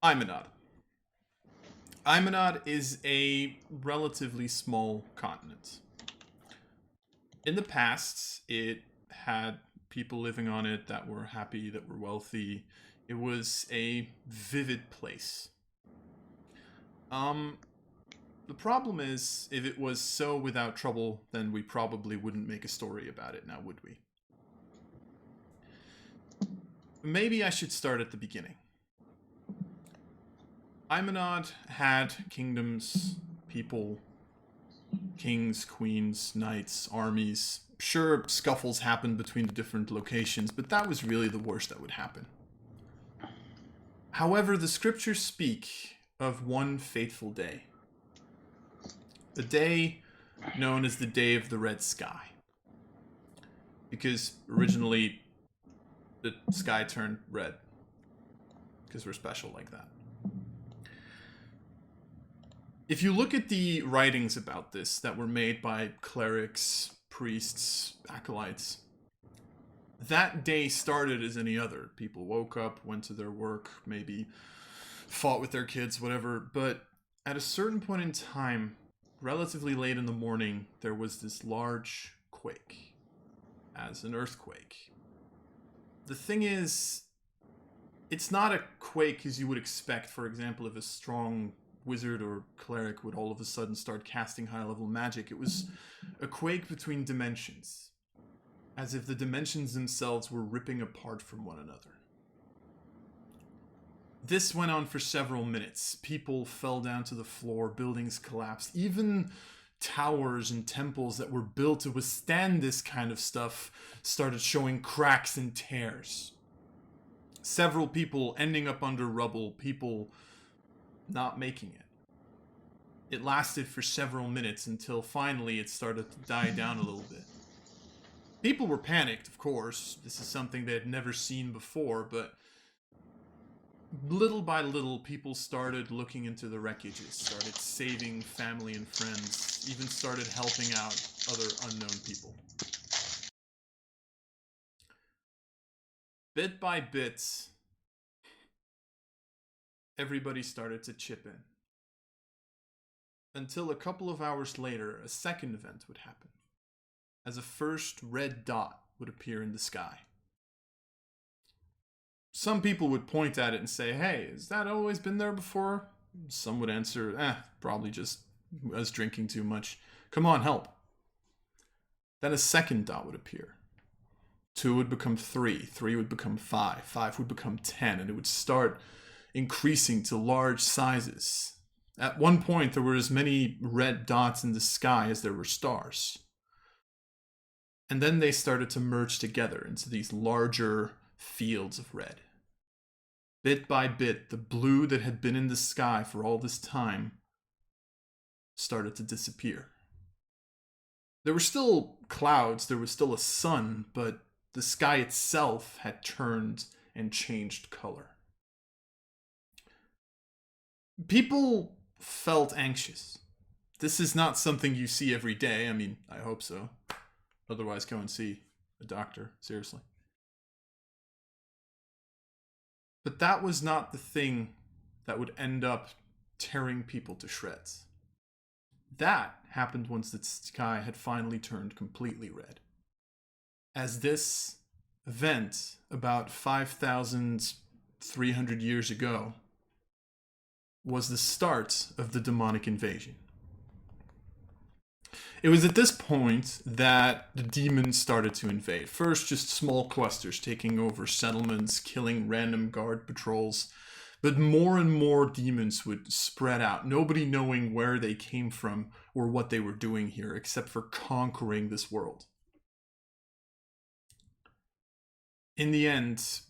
Aeminad. Aeminad is a relatively small continent. In the past, it had people living on it that were happy, that were wealthy. It was a vivid place. Um, the problem is, if it was so without trouble, then we probably wouldn't make a story about it now, would we? Maybe I should start at the beginning. Aeminad had kingdoms, people, kings, queens, knights, armies. Sure, scuffles happened between the different locations, but that was really the worst that would happen. However, the scriptures speak of one fateful day. A day known as the Day of the Red Sky. Because originally the sky turned red. Because we're special like that. If you look at the writings about this that were made by clerics, priests, acolytes, that day started as any other. People woke up, went to their work, maybe fought with their kids, whatever. But at a certain point in time, relatively late in the morning, there was this large quake, as an earthquake. The thing is, it's not a quake as you would expect, for example, if a strong wizard or cleric would all of a sudden start casting high level magic. It was a quake between dimensions, as if the dimensions themselves were ripping apart from one another. This went on for several minutes. People fell down to the floor, buildings collapsed, even towers and temples that were built to withstand this kind of stuff started showing cracks and tears. Several people ending up under rubble, people not making it. It lasted for several minutes until finally it started to die down a little bit. People were panicked, of course. This is something they had never seen before, but little by little, people started looking into the wreckages, started saving family and friends, even started helping out other unknown people. Bit by bit, everybody started to chip in. Until a couple of hours later, a second event would happen, as a first red dot would appear in the sky. Some people would point at it and say, hey, has that always been there before? Some would answer, probably just us drinking too much. Come on, help. Then a second dot would appear. 2 would become 3, 3 would become 5, 5 would become 10, and it would start increasing to large sizes. At one point, there were as many red dots in the sky as there were stars. And then they started to merge together into these larger fields of red. Bit by bit, the blue that had been in the sky for all this time started to disappear. There were still clouds, there was still a sun, but the sky itself had turned and changed color. People felt anxious. This is not something you see every day. I mean, I hope so. Otherwise, go and see a doctor, seriously. But that was not the thing that would end up tearing people to shreds. That happened once the sky had finally turned completely red. As this event, about 5,300 years ago, was the start of the demonic invasion. It was at this point that the demons started to invade. First, just small clusters taking over settlements, killing random guard patrols. But more and more demons would spread out, nobody knowing where they came from or what they were doing here, except for conquering this world. In the end,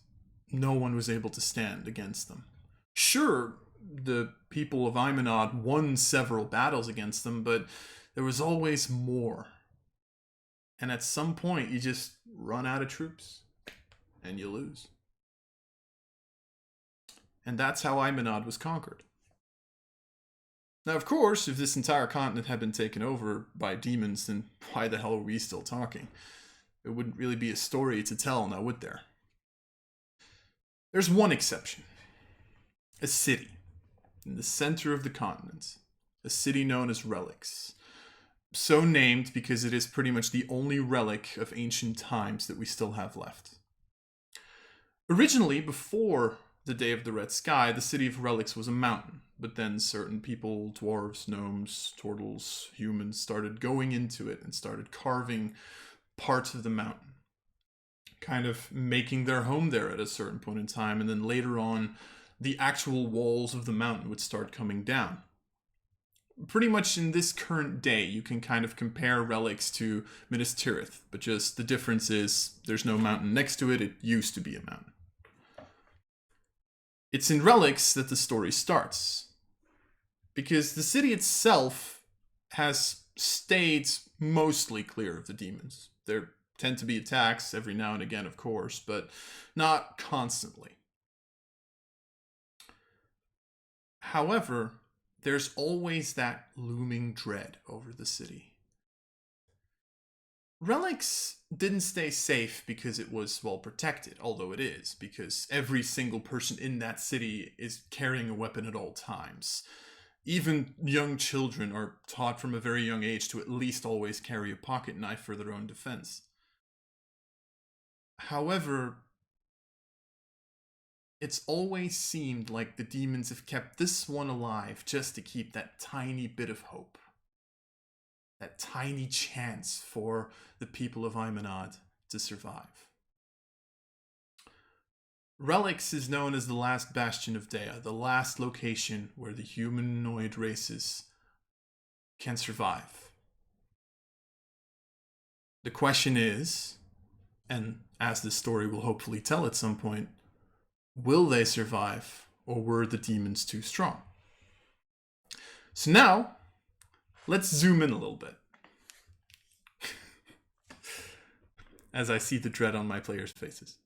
no one was able to stand against them. Sure, the people of Aeminad won several battles against them, but there was always more. And at some point, you just run out of troops, and you lose. And that's how Aeminad was conquered. Now, of course, if this entire continent had been taken over by demons, then why the hell are we still talking? It wouldn't really be a story to tell, now would there? There's one exception. a city in the center of the continent, a city known as Relics. So named because it is pretty much the only relic of ancient times that we still have left. Originally, before the Day of the Red Sky, the city of Relics was a mountain, but then certain people, dwarves, gnomes, turtles, humans, started going into it and started carving parts of the mountain, kind of making their home there at a certain point in time, and then later on, the actual walls of the mountain would start coming down. Pretty much in this current day, you can kind of compare Relics to Minas Tirith, but just the difference is there's no mountain next to it. It used to be a mountain. It's in Relics that the story starts, because the city itself has stayed mostly clear of the demons. There tend to be attacks every now and again, of course, but not constantly. However, there's always that looming dread over the city. Relics didn't stay safe because it was well protected, although it is, because every single person in that city is carrying a weapon at all times. Even young children are taught from a very young age to at least always carry a pocket knife for their own defense. However, it's always seemed like the demons have kept this one alive just to keep that tiny bit of hope. That tiny chance for the people of Aeminad to survive. Relics is known as the last bastion of Dea, the last location where the humanoid races can survive. The question is, and as this story will hopefully tell at some point, will they survive, or were the demons too strong? So now, let's zoom in a little bit. As I see the dread on my players' faces.